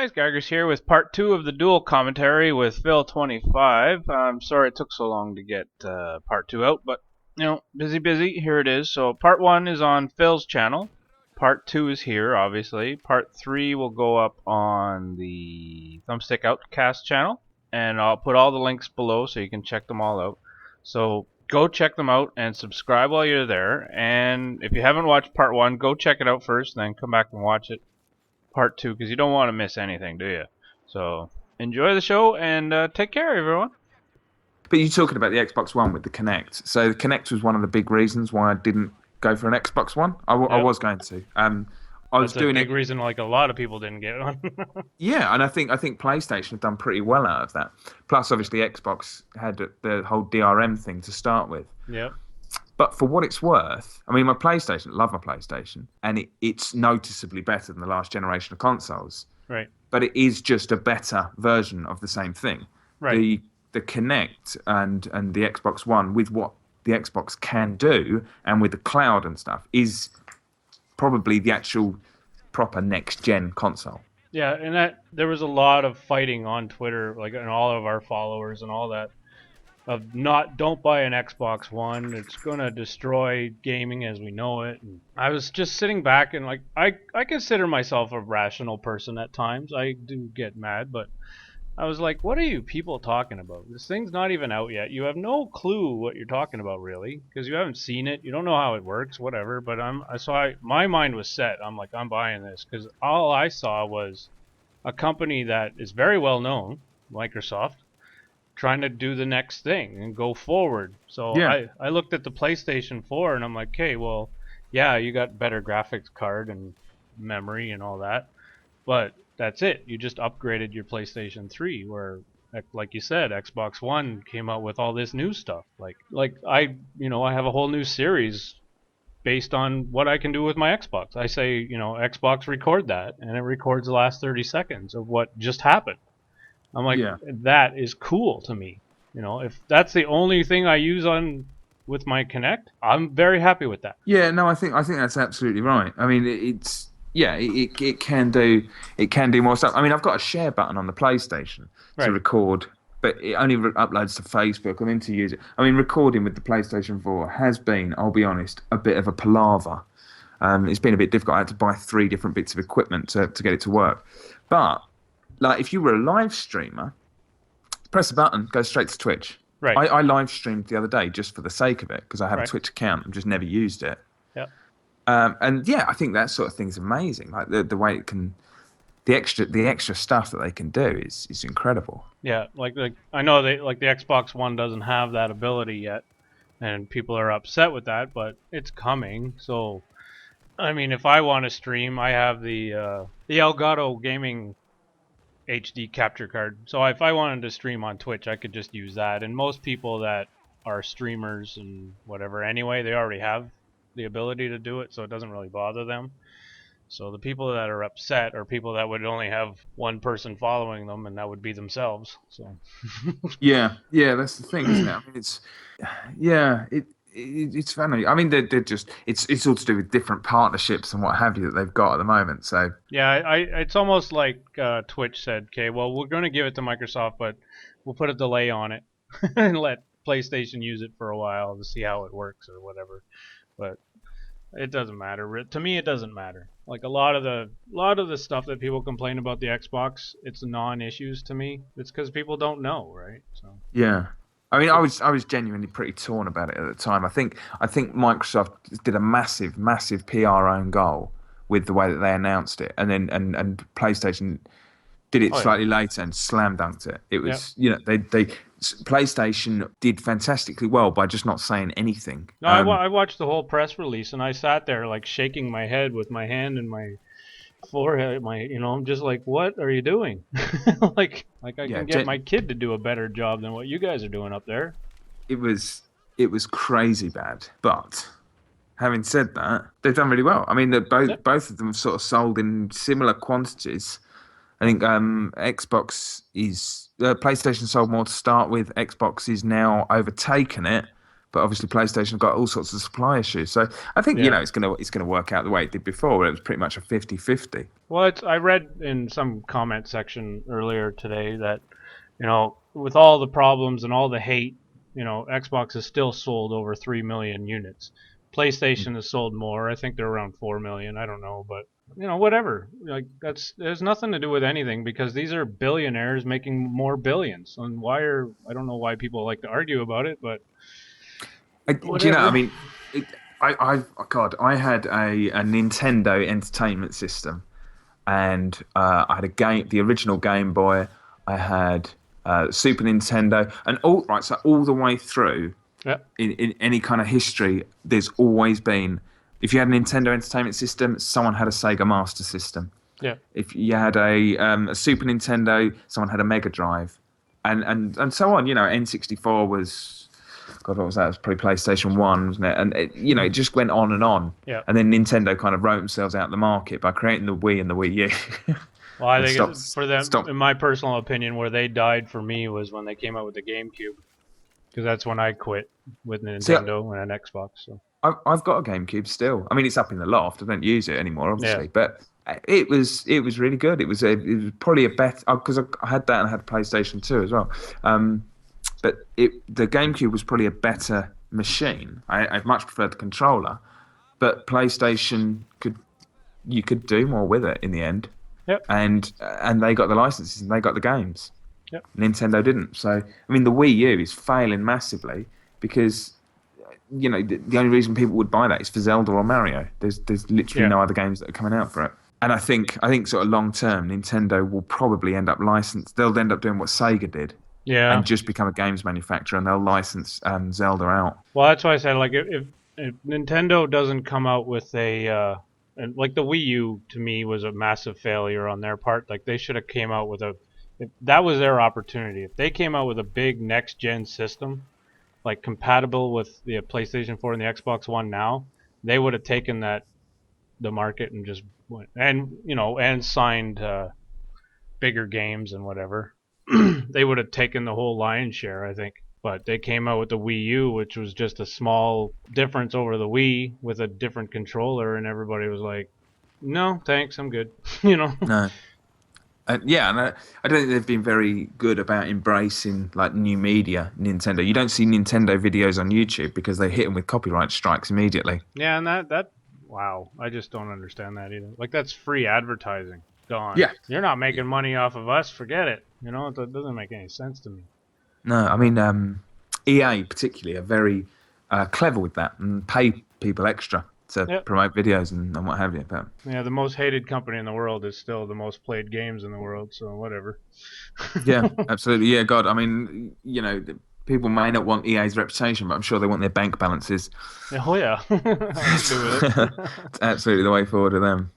guys, Gaggers here with part 2 of the dual commentary with Phil25. I'm sorry it took so long to get part 2 out, but, busy, here it is. So part 1 is on Phil's channel. Part 2 is here, obviously. Part 3 will go up on the Thumbstick Outcasts channel, and I'll put all the links below so you can check them all out. So go check them out and subscribe while you're there. And if you haven't watched part 1, go check it out first, then come back and watch it. Part 2, because you don't want to miss anything, do you? So enjoy the show and take care, everyone. But you're talking about the Xbox One with the Kinect. So the Kinect was one of the big reasons why I didn't go for an Xbox One. I was going to. I was doing a big reason, like a lot of people didn't get one. Yeah, and I think PlayStation have done pretty well out of that. Plus, obviously, Xbox had the whole DRM thing to start with. Yep. But for what it's worth, I mean, love my PlayStation, and it's noticeably better than the last generation of consoles. Right. But it is just a better version of the same thing. Right. The Kinect and the Xbox One, with what the Xbox can do, and with the cloud and stuff, is probably the actual proper next-gen console. Yeah, and that there was a lot of fighting on Twitter, like, and all of our followers and all that, of don't buy an Xbox One. It's gonna destroy gaming as we know it. And I was just sitting back and like I consider myself a rational person at times. I do get mad, but I was like, what are you people talking about? This thing's not even out yet. You have no clue what you're talking about really, because you haven't seen it. You don't know how it works, whatever. But my mind was set. I'm like, I'm buying this because all I saw was a company that is very well known, Microsoft, trying to do the next thing and go forward. So yeah. I looked at the PlayStation 4 and I'm like, okay, well, yeah, you got better graphics card and memory and all that, but that's it. You just upgraded your PlayStation 3, where, like you said, Xbox One came out with all this new stuff. Like I have a whole new series based on what I can do with my Xbox. I say, Xbox record that, and it records the last 30 seconds of what just happened. I'm like, That is cool to me. If that's the only thing I use with my Kinect, I'm very happy with that. Yeah, no, I think that's absolutely right. I mean, it can do more stuff. I mean, I've got a share button on the PlayStation to record, but it only uploads to Facebook and then to use it. I mean, recording with the PlayStation 4 has been, I'll be honest, a bit of a palaver. It's been a bit difficult. I had to buy 3 different bits of equipment to get it to work. But like, if you were a live streamer, press a button, go straight to Twitch. Right. I live streamed the other day just for the sake of it because I have a Twitch account and just never used it. Yeah. And yeah, I think that sort of thing's amazing. Like the way it can, the extra stuff that they can do is incredible. Yeah, like I know the Xbox One doesn't have that ability yet, and people are upset with that, but it's coming. So, I mean, if I want to stream, I have the Elgato Gaming HD capture card. So if I wanted to stream on Twitch, I could just use that. And most people that are streamers and whatever anyway, they already have the ability to do it, so it doesn't really bother them. So the people that are upset are people that would only have one person following them, and that would be themselves. So yeah, that's the thing, isn't it? I mean, it's funny. I mean, they're just it's all to do with different partnerships and what have you that they've got at the moment. So yeah, it's almost like Twitch said, okay, well, we're going to give it to Microsoft, but we'll put a delay on it and let PlayStation use it for a while to see how it works or whatever. But it doesn't matter. To me, it doesn't matter. Like a lot of the stuff that people complain about the Xbox, it's non-issues to me. It's because people don't know, right? So yeah. I mean, I was genuinely pretty torn about it at the time. I think Microsoft did a massive PR own goal with the way that they announced it, and then and PlayStation did it slightly later and slam dunked it. It was they PlayStation did fantastically well by just not saying anything. No, I watched the whole press release and I sat there like shaking my head with my hand in my forehead. I'm just like, what are you doing? like I can get my kid to do a better job than what you guys are doing up there. It was crazy bad, but having said that, they've done really well. I mean, both of them have sort of sold in similar quantities. I think PlayStation sold more to start with. Xbox is now overtaken it, but obviously PlayStation have got all sorts of supply issues. So I think Yeah. it's gonna work out the way it did before, where it was pretty much a 50-50. Well, I read in some comment section earlier today that, with all the problems and all the hate, Xbox has still sold over 3 million units. PlayStation has sold more. I think they're around 4 million. I don't know, but whatever. Like that's there's nothing to do with anything because these are billionaires making more billions. And I don't know why people like to argue about it, but Do you know? I whatever. mean, God, I had a Nintendo Entertainment System, and I had a game, the original Game Boy. I had Super Nintendo, and all right. So all the way through, Yeah, in any kind of history, there's always been. If you had a Nintendo Entertainment System, someone had a Sega Master System. yeah. If you had a Super Nintendo, someone had a Mega Drive, and so on. N64 was, God, what was that? It was probably PlayStation 1, wasn't it? And it just went on and on. Yeah. And then Nintendo kind of wrote themselves out of the market by creating the Wii and the Wii U, Well, I and think stopped for them, stopped. in my personal opinion, where they died for me was when they came out with the GameCube, because that's when I quit with See, Nintendo and an Xbox. So I've got a GameCube still. I mean, it's up in the loft. I don't use it anymore, yeah, obviously, but it was really good. It was probably a better, because I had that and I had a PlayStation 2 as well. But the GameCube was probably a better machine. I much preferred the controller, but PlayStation you could do more with it in the end, yep, and they got the licenses and they got the games. yep, Nintendo didn't. So I mean, the Wii U is failing massively because the only reason people would buy that is for Zelda or Mario. There's literally yeah, no other games that are coming out for it. And I think sort of long term, Nintendo will probably end up licensed. They'll end up doing what Sega did yeah. and just become a games manufacturer, and they'll license Zelda out. Well, that's why I said like if Nintendo doesn't come out with and like the Wii U to me was a massive failure on their part. Like they should have came out with if that was their opportunity. If they came out with a big next gen system like compatible with the PlayStation 4 and the Xbox One now, they would have taken the market and just went and signed bigger games and whatever. They would have taken the whole lion's share, I think. But they came out with the Wii U, which was just a small difference over the Wii with a different controller, and everybody was like, "No, thanks, I'm good." you know? No. Yeah, and I don't think they've been very good about embracing like new media. Nintendo, you don't see Nintendo videos on YouTube because they hit them with copyright strikes immediately. Yeah, and wow, I just don't understand that either. Like that's free advertising. Gone. Yeah. You're not making money off of us. Forget it. It doesn't make any sense to me. No, I mean, EA particularly are very clever with that and pay people extra to Yep. promote videos and what have you. But Yeah, the most hated company in the world is still the most played games in the world, so whatever. yeah, absolutely. Yeah, God, I mean, people may not want EA's reputation, but I'm sure they want their bank balances. Oh yeah, I agree with it. It's absolutely the way forward with them.